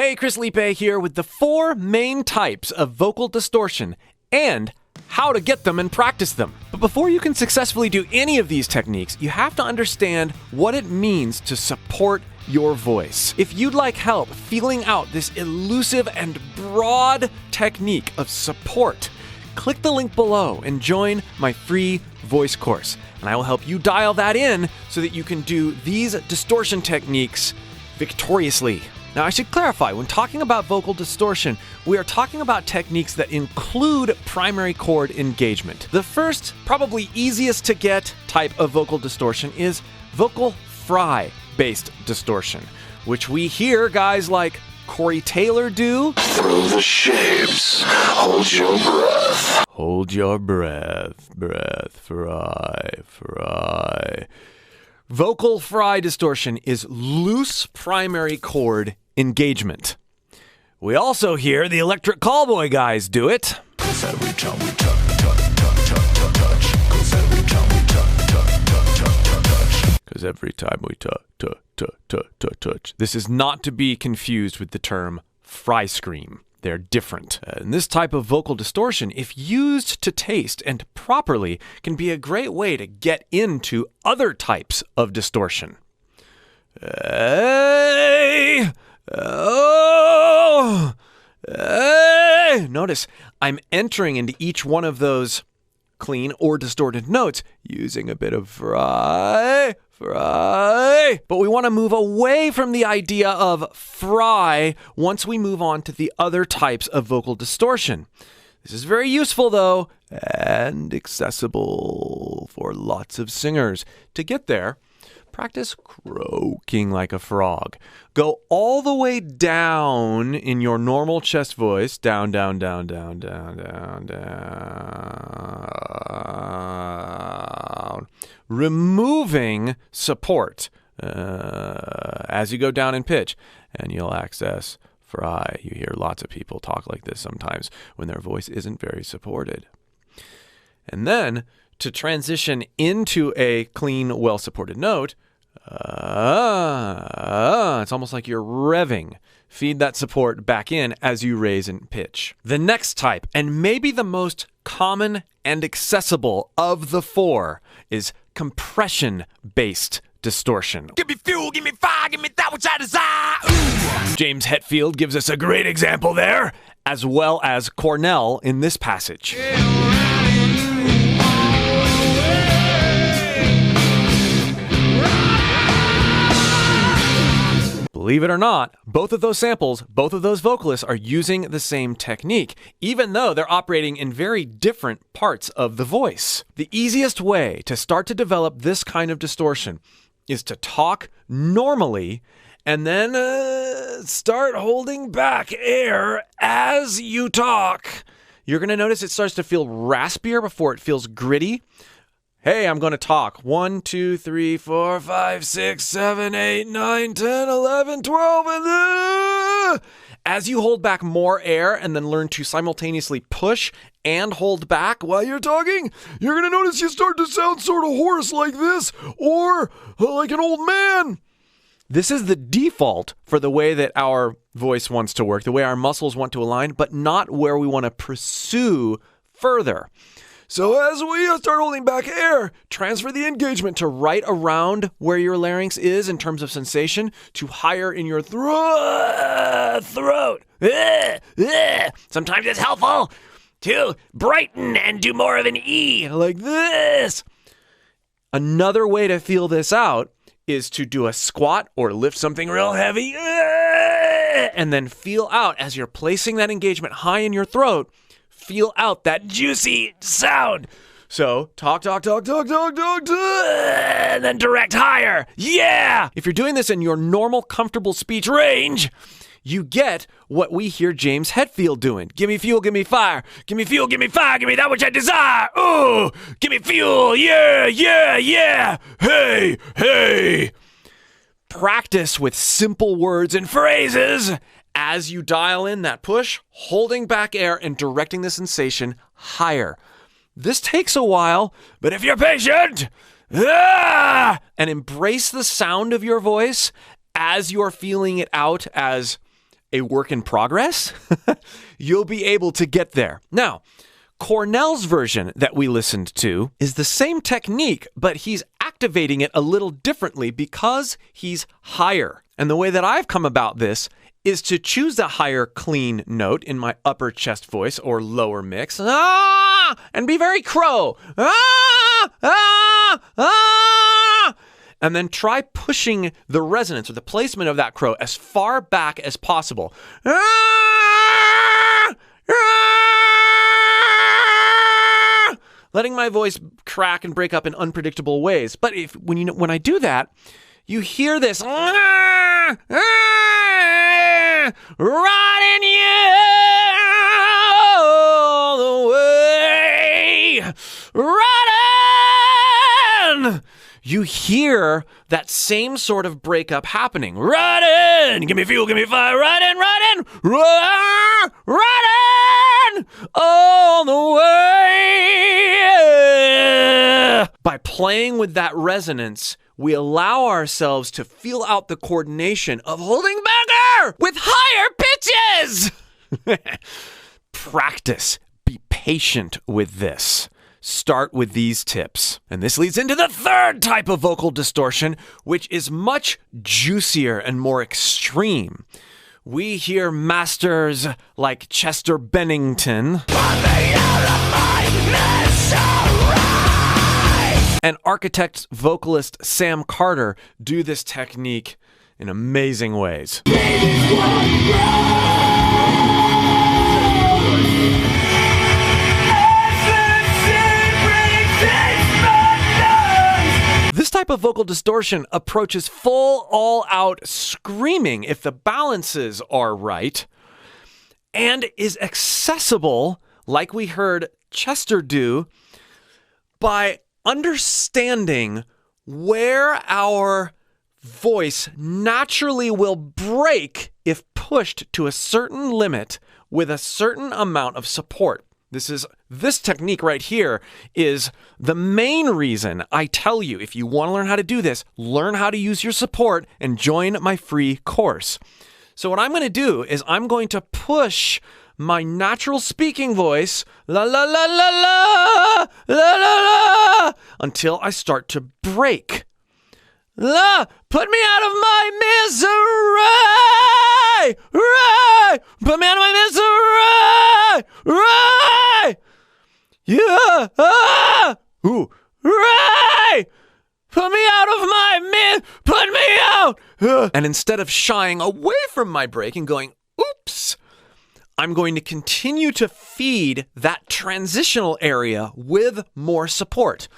Hey, Chris Lipe here with the 4 main types of vocal distortion and how to get them and practice them. But before you can successfully do any of these techniques, you have to understand what it means to support your voice. If you'd like help feeling out this elusive and broad technique of support, click the link below and join my free voice course. And I will help you dial that in so that you can do these distortion techniques victoriously. Now, I should clarify, when talking about vocal distortion, we are talking about techniques that include primary chord engagement. The first, probably easiest to get type of vocal distortion is vocal fry-based distortion, which we hear guys like Corey Taylor do. Through the shapes, hold your breath. Hold your breath, fry. Vocal fry distortion is loose primary chord engagement. We also hear the Electric Callboy guys do it. 'Cause every time we touch. 'Cause every time we touch. Because every time we touch. This is not to be confused with the term fry scream. They're different. And this type of vocal distortion, if used to taste and properly, can be a great way to get into other types of distortion. Hey! Oh! Hey! Notice I'm entering into each one of those clean or distorted notes using a bit of fry. But we want to move away from the idea of fry once we move on to the other types of vocal distortion. This is very useful, though, and accessible for lots of singers. To get there, practice croaking like a frog. Go all the way down in your normal chest voice, down, removing support as you go down in pitch, and you'll access fry. You hear lots of people talk like this sometimes when their voice isn't very supported. And then to transition into a clean, well-supported note, it's almost like you're revving. Feed that support back in as you raise in pitch. The next type, and maybe the most common and accessible of the 4, is compression-based distortion. Give me fuel, give me fire, give me that which I desire. Ooh. James Hetfield gives us a great example there, as well as Cornell in this passage. Believe it or not, both of those samples, both of those vocalists are using the same technique, even though they're operating in very different parts of the voice. The easiest way to start to develop this kind of distortion is to talk normally and then start holding back air as you talk. You're going to notice it starts to feel raspier before it feels gritty. Hey, I'm going to talk. 1, 2, 3, 4, 5, 6, 7, 8, 9, 10, 11, 12, and as you hold back more air and then learn to simultaneously push and hold back while you're talking, you're going to notice you start to sound sort of hoarse like this or like an old man. This is the default for the way that our voice wants to work, the way our muscles want to align, but not where we want to pursue further. So as we start holding back air, transfer the engagement to right around where your larynx is in terms of sensation to higher in your throat. Sometimes it's helpful to brighten and do more of an E like this. Another way to feel this out is to do a squat or lift something real heavy and then feel out as you're placing that engagement high in your throat. Feel out that juicy sound. So talk, and then direct higher. Yeah! If you're doing this in your normal, comfortable speech range, you get what we hear James Hetfield doing. Give me fuel, give me fire. Give me fuel, give me fire. Give me that which I desire. Ooh! Give me fuel. Yeah. Hey. Practice with simple words and phrases as you dial in that push, holding back air and directing the sensation higher. This takes a while, but if you're patient, and embrace the sound of your voice as you're feeling it out as a work in progress, you'll be able to get there. Now, Cornell's version that we listened to is the same technique, but he's activating it a little differently because he's higher. And the way that I've come about this is to choose a higher clean note in my upper chest voice or lower mix, and be very crow, and then try pushing the resonance or the placement of that crow as far back as possible. Letting my voice crack and break up in unpredictable ways. But when I do that, you hear this riding you all the way, riding. You hear that same sort of breakup happening. Riding, give me fuel, give me fire, riding, riding all the way. By playing with that resonance, we allow ourselves to feel out the coordination of holding back with higher pitches. Practice. Be patient with this. Start with these tips. And this leads into the third type of vocal distortion, which is much juicier and more extreme. We hear masters like Chester Bennington and Architects vocalist Sam Carter do this technique in amazing ways. This type of vocal distortion approaches full, all-out screaming if the balances are right, and is accessible, like we heard Chester do, by understanding where our voice naturally will break if pushed to a certain limit with a certain amount of support. This technique right here is the main reason I tell you, if you want to learn how to do this, learn how to use your support and join my free course. So what I'm going to do is I'm going to push my natural speaking voice, la la la la la, la la la, until I start to break. La, put me out of my misery, right, put me out of my misery, right, yeah, ooh, right, put me out of my put me out. And instead of shying away from my break and going, oops, I'm going to continue to feed that transitional area with more support.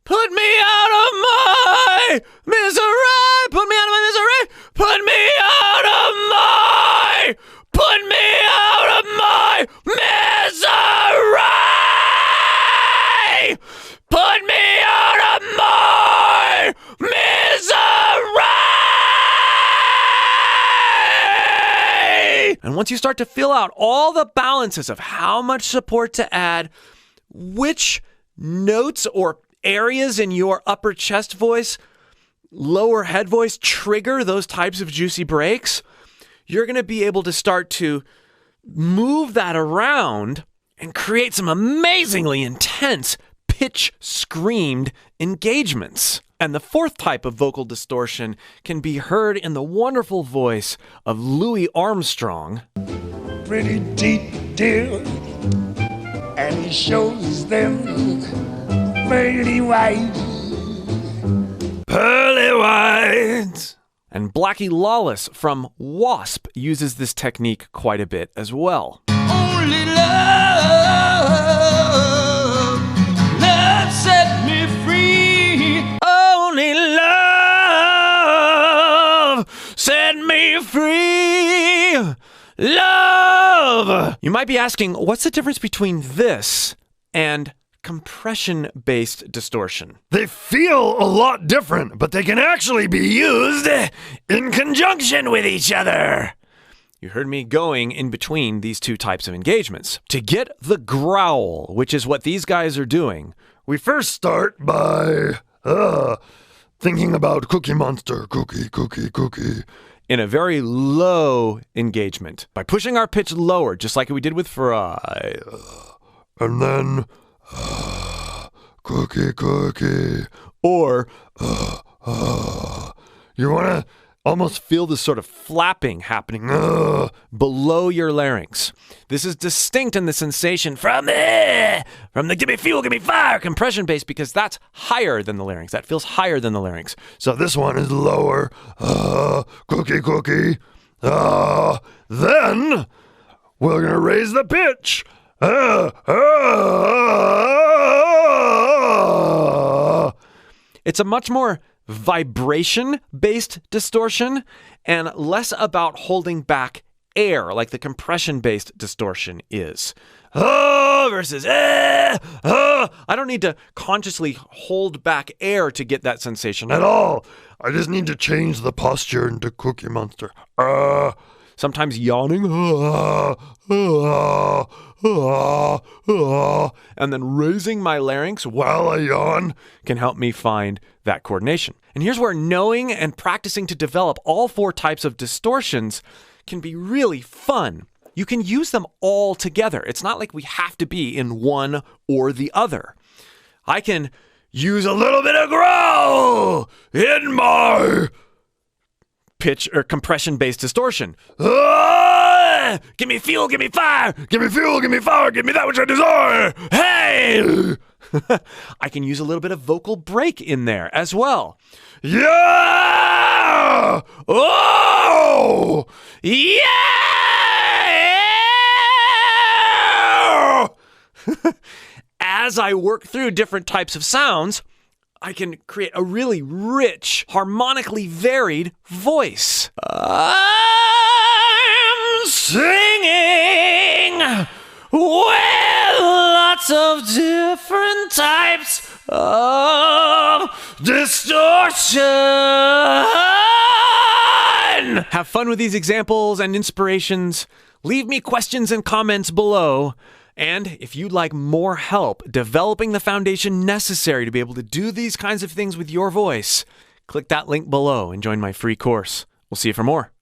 Put me out of my misery! Put me out of my misery! Put me out of my... Put me out of my misery! Put me out of my misery! And once you start to fill out all the balances of how much support to add, which notes or areas in your upper chest voice, lower head voice trigger those types of juicy breaks, you're going to be able to start to move that around and create some amazingly intense pitch screamed engagements. And the fourth type of vocal distortion can be heard in the wonderful voice of Louis Armstrong. Pretty teeth, dear, and he shows them pearly white. Pearly white. And Blackie Lawless from Wasp uses this technique quite a bit as well. Only love set me free. Only love set me free. Love. You might be asking, what's the difference between this and compression-based distortion? They feel a lot different, but they can actually be used in conjunction with each other. You heard me going in between these two types of engagements. To get the growl, which is what these guys are doing, We first start by thinking about Cookie Monster, cookie, cookie, cookie. in a very low engagement by pushing our pitch lower, just like we did with fry. And then, cookie, cookie. Or You want to almost feel this sort of flapping happening below your larynx. This is distinct in the sensation from the give me fuel, give me fire compression bass, because that's higher than the larynx. That feels higher than the larynx. So this one is lower. Cookie, cookie. Then we're going to raise the pitch. It's a much more vibration-based distortion and less about holding back air like the compression-based distortion is. Versus I don't need to consciously hold back air to get that sensation At all. I just need to change the posture into Cookie Monster. Sometimes yawning, and then raising my larynx While I yawn. can help me find that coordination. And here's where knowing and practicing to develop all 4 types of distortions can be really fun. You can use them all together. It's not like we have to be in one or the other. I can use a little bit of growl in my pitch or compression-based distortion. Give me fuel, give me fire. Give me fuel, give me fire, give me that which I desire. Hey! I can use a little bit of vocal break in there as well. Yeah! Oh! Yeah! As I work through different types of sounds, I can create a really rich, harmonically varied voice. I'm singing with lots of different types of distortion. Have fun with these examples and inspirations. Leave me questions and comments below. And if you'd like more help developing the foundation necessary to be able to do these kinds of things with your voice, click that link below and join my free course. We'll see you for more.